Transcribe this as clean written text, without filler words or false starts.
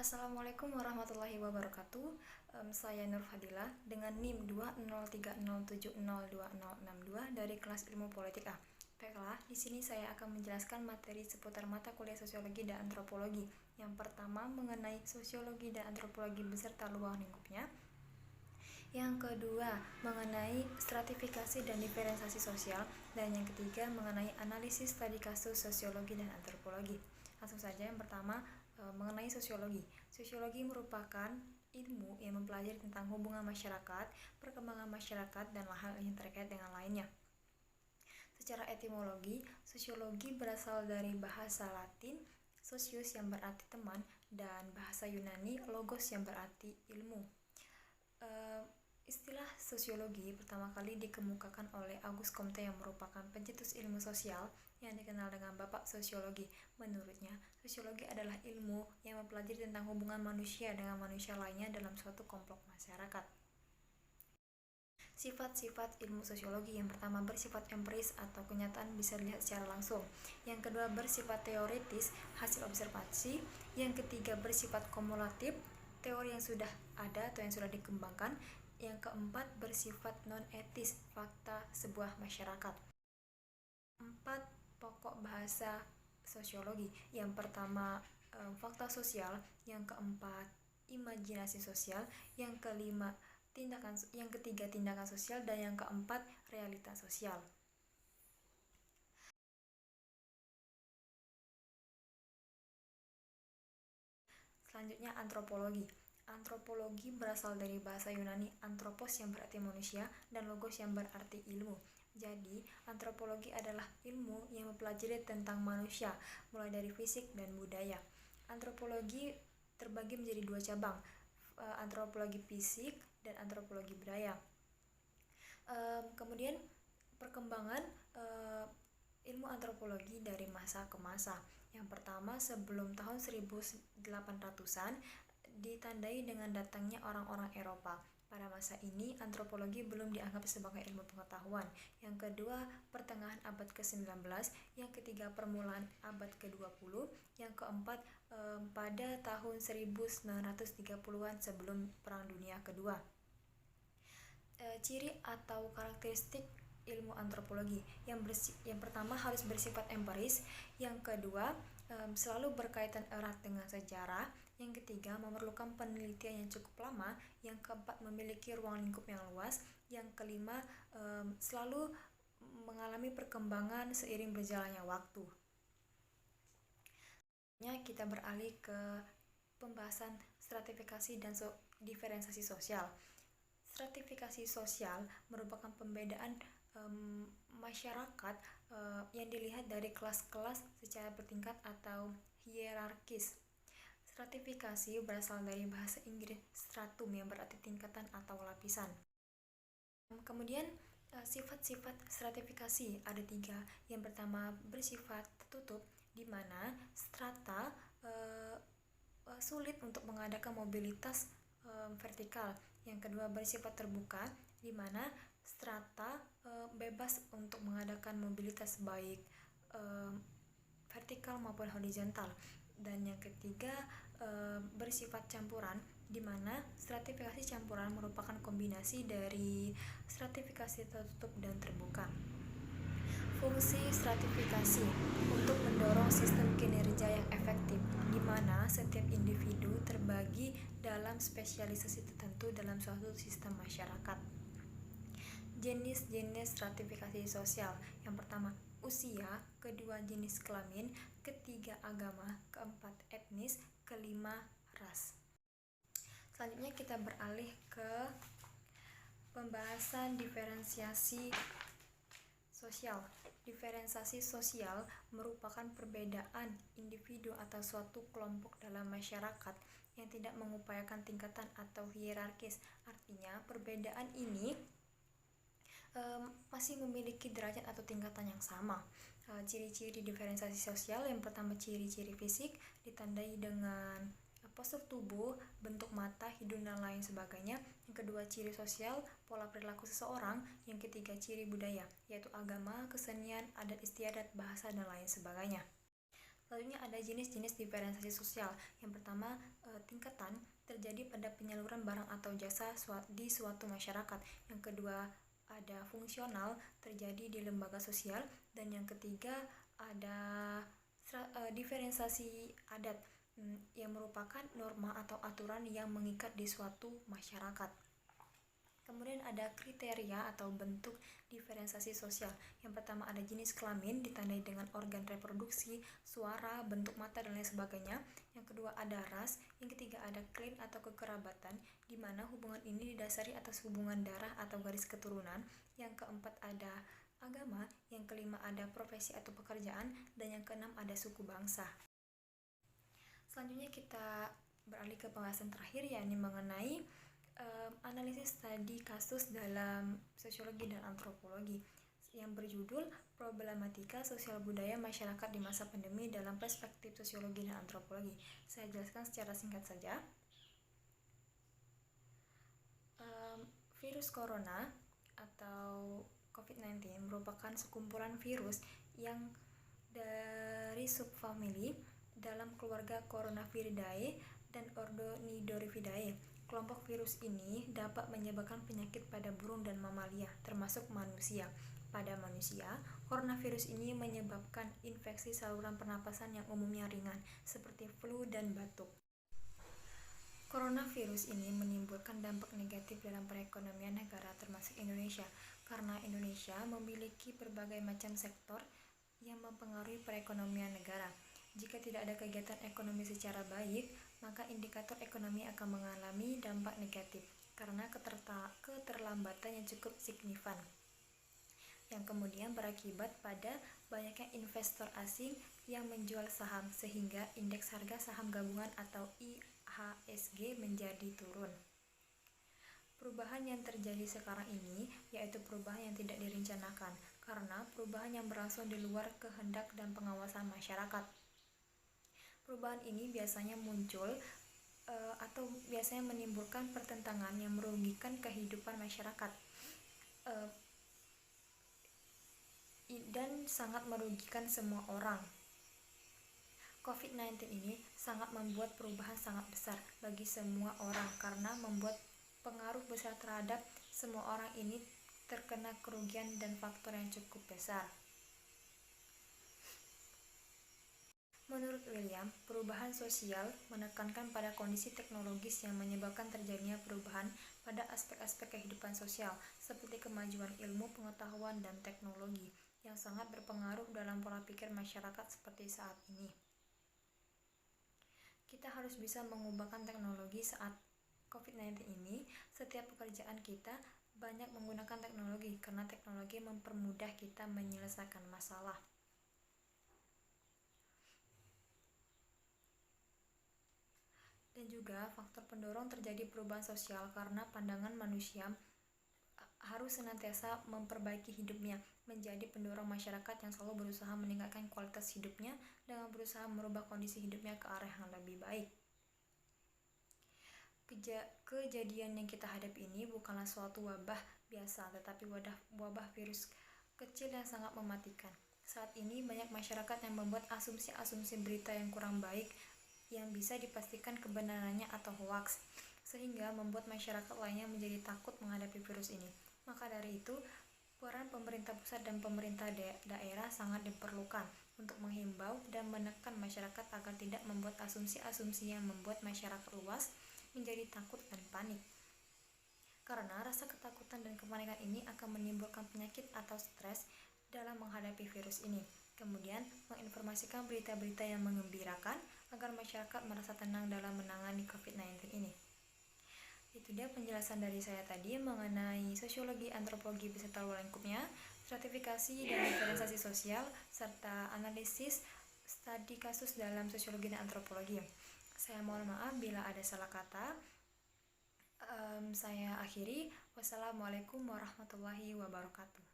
Assalamualaikum warahmatullahi wabarakatuh. Saya Nur Fadila dengan NIM 20307020062 dari kelas Ilmu Politik A. Baiklah, di sini saya akan menjelaskan materi seputar mata kuliah Sosiologi dan Antropologi. Yang pertama mengenai Sosiologi dan Antropologi beserta ruang lingkupnya. Yang kedua mengenai stratifikasi dan diferensiasi sosial, dan yang ketiga mengenai analisis studi kasus sosiologi dan antropologi. Langsung saja, yang pertama mengenai sosiologi. Sosiologi merupakan ilmu yang mempelajari tentang hubungan masyarakat, perkembangan masyarakat, dan hal yang terkait dengan lainnya. Secara etimologi, sosiologi berasal dari bahasa Latin socius yang berarti teman, dan bahasa Yunani logos yang berarti ilmu. Istilah sosiologi pertama kali dikemukakan oleh Auguste Comte yang merupakan pencetus ilmu sosial yang dikenal dengan Bapak Sosiologi. Menurutnya, sosiologi adalah ilmu yang mempelajari tentang hubungan manusia dengan manusia lainnya dalam suatu kelompok masyarakat. Sifat-sifat ilmu sosiologi: yang pertama bersifat empiris atau kenyataan bisa dilihat secara langsung. Yang kedua bersifat teoritis, hasil observasi. Yang ketiga bersifat kumulatif, teori yang sudah ada atau yang sudah dikembangkan. Yang keempat bersifat non-etis, fakta sebuah masyarakat. 4 pokok bahasa sosiologi. Yang pertama fakta sosial, yang keempat imajinasi sosial, yang ketiga tindakan sosial, dan yang keempat realitas sosial. Selanjutnya antropologi. Antropologi berasal dari bahasa Yunani anthropos yang berarti manusia dan logos yang berarti ilmu. Jadi, antropologi adalah ilmu yang mempelajari tentang manusia, mulai dari fisik dan budaya. Antropologi terbagi menjadi 2 cabang, antropologi fisik dan antropologi budaya. Kemudian perkembangan ilmu antropologi dari masa ke masa. Yang pertama, sebelum tahun 1800-an ditandai dengan datangnya orang-orang Eropa. Pada masa ini, antropologi belum dianggap sebagai ilmu pengetahuan. Yang kedua, pertengahan abad ke-19. Yang ketiga, permulaan abad ke-20. Yang keempat, pada tahun 1930-an sebelum Perang Dunia Kedua. Ciri atau karakteristik ilmu antropologi: yang pertama harus bersifat empiris. Yang kedua, selalu berkaitan erat dengan sejarah. Yang ketiga, memerlukan penelitian yang cukup lama. Yang keempat, memiliki ruang lingkup yang luas. Yang kelima, selalu mengalami perkembangan seiring berjalannya waktu. Kita beralih ke pembahasan stratifikasi dan diferensiasi sosial. Stratifikasi sosial merupakan pembedaan masyarakat yang dilihat dari kelas-kelas secara bertingkat atau hierarkis. Stratifikasi berasal dari bahasa Inggris stratum yang berarti tingkatan atau lapisan. Kemudian sifat-sifat stratifikasi ada 3. Yang pertama bersifat tertutup, di mana strata sulit untuk mengadakan mobilitas vertikal. Yang kedua bersifat terbuka, di mana strata bebas untuk mengadakan mobilitas baik vertikal maupun horizontal. Dan yang ketiga bersifat campuran, di mana stratifikasi campuran merupakan kombinasi dari stratifikasi tertutup dan terbuka. Fungsi stratifikasi untuk mendorong sistem kinerja yang efektif, di mana setiap individu terbagi dalam spesialisasi tertentu dalam suatu sistem masyarakat. Jenis-jenis stratifikasi sosial: yang pertama usia, kedua jenis kelamin, ketiga agama, keempat etnis, kelima ras. Selanjutnya kita beralih ke pembahasan diferensiasi sosial. Diferensiasi sosial merupakan perbedaan individu atau suatu kelompok dalam masyarakat yang tidak mengupayakan tingkatan atau hierarkis. Artinya, perbedaan ini masih memiliki derajat atau tingkatan yang sama. Ciri-ciri diferensiasi sosial: yang pertama ciri-ciri fisik, ditandai dengan postur tubuh, bentuk mata, hidung, dan lain sebagainya. Yang kedua ciri sosial, pola perilaku seseorang. Yang ketiga ciri budaya, yaitu agama, kesenian, adat istiadat, bahasa, dan lain sebagainya. Selanjutnya ada jenis-jenis diferensiasi sosial. Yang pertama, tingkatan terjadi pada penyaluran barang atau jasa di suatu masyarakat. Yang kedua, ada fungsional terjadi di lembaga sosial. Dan yang ketiga, ada diferensiasi adat yang merupakan norma atau aturan yang mengikat di suatu masyarakat. Kemudian ada kriteria atau bentuk diferensiasi sosial. Yang pertama ada jenis kelamin ditandai dengan organ reproduksi, suara, bentuk mata, dan lain sebagainya. Yang kedua ada ras. Yang ketiga ada klan atau kekerabatan, di mana hubungan ini didasari atas hubungan darah atau garis keturunan. Yang keempat ada agama. Yang kelima ada profesi atau pekerjaan. Dan yang keenam ada suku bangsa. Selanjutnya kita beralih ke pembahasan terakhir, yakni mengenai analisis studi kasus dalam sosiologi dan antropologi yang berjudul Problematika Sosial Budaya Masyarakat di Masa Pandemi dalam Perspektif Sosiologi dan Antropologi. Saya jelaskan secara singkat saja. Virus corona atau COVID-19 merupakan sekumpulan virus yang dari subfamili dalam keluarga Coronaviridae dan ordo Nidorhizzidae. Kelompok virus ini dapat menyebabkan penyakit pada burung dan mamalia, termasuk manusia. Pada manusia, coronavirus ini menyebabkan infeksi saluran pernapasan yang umumnya ringan, seperti flu dan batuk. Coronavirus ini menimbulkan dampak negatif dalam perekonomian negara termasuk Indonesia, karena Indonesia memiliki berbagai macam sektor yang mempengaruhi perekonomian negara. Jika tidak ada kegiatan ekonomi secara baik, maka indikator ekonomi akan mengalami dampak negatif karena keterlambatan yang cukup signifikan, yang kemudian berakibat pada banyaknya investor asing yang menjual saham, sehingga indeks harga saham gabungan atau IHSG menjadi turun. Perubahan yang terjadi sekarang ini yaitu perubahan yang tidak direncanakan, karena perubahan yang berlangsung di luar kehendak dan pengawasan masyarakat. Perubahan ini biasanya muncul atau biasanya menimbulkan pertentangan yang merugikan kehidupan masyarakat dan sangat merugikan semua orang. COVID-19 ini sangat membuat perubahan sangat besar bagi semua orang karena membuat pengaruh besar terhadap semua orang ini terkena kerugian dan faktor yang cukup besar. Menurut William, perubahan sosial menekankan pada kondisi teknologis yang menyebabkan terjadinya perubahan pada aspek-aspek kehidupan sosial, seperti kemajuan ilmu, pengetahuan, dan teknologi, yang sangat berpengaruh dalam pola pikir masyarakat seperti saat ini. Kita harus bisa mengubahkan teknologi saat COVID-19 ini. Setiap pekerjaan kita banyak menggunakan teknologi, karena teknologi mempermudah kita menyelesaikan masalah. Dan juga faktor pendorong terjadi perubahan sosial karena pandangan manusia harus senantiasa memperbaiki hidupnya, menjadi pendorong masyarakat yang selalu berusaha meningkatkan kualitas hidupnya dengan berusaha merubah kondisi hidupnya ke arah yang lebih baik. Kejadian yang kita hadapi ini bukanlah suatu wabah biasa, tetapi wabah virus kecil yang sangat mematikan. Saat ini banyak masyarakat yang membuat asumsi-asumsi berita yang kurang baik yang bisa dipastikan kebenarannya atau hoaks, sehingga membuat masyarakat lainnya menjadi takut menghadapi virus ini. Maka dari itu, peran pemerintah pusat dan pemerintah daerah sangat diperlukan untuk menghimbau dan menekan masyarakat agar tidak membuat asumsi-asumsi yang membuat masyarakat luas menjadi takut dan panik. Karena rasa ketakutan dan kepanikan ini akan menimbulkan penyakit atau stres dalam menghadapi virus ini. Kemudian menginformasikan berita-berita yang menggembirakan agar masyarakat merasa tenang dalam menangani COVID-19 ini. Itu dia penjelasan dari saya tadi mengenai sosiologi, antropologi beserta luar lingkupnya, stratifikasi dan diferensiasi sosial, serta analisis studi kasus dalam sosiologi dan antropologi. Saya mohon maaf bila ada salah kata. Saya akhiri. Wassalamualaikum warahmatullahi wabarakatuh.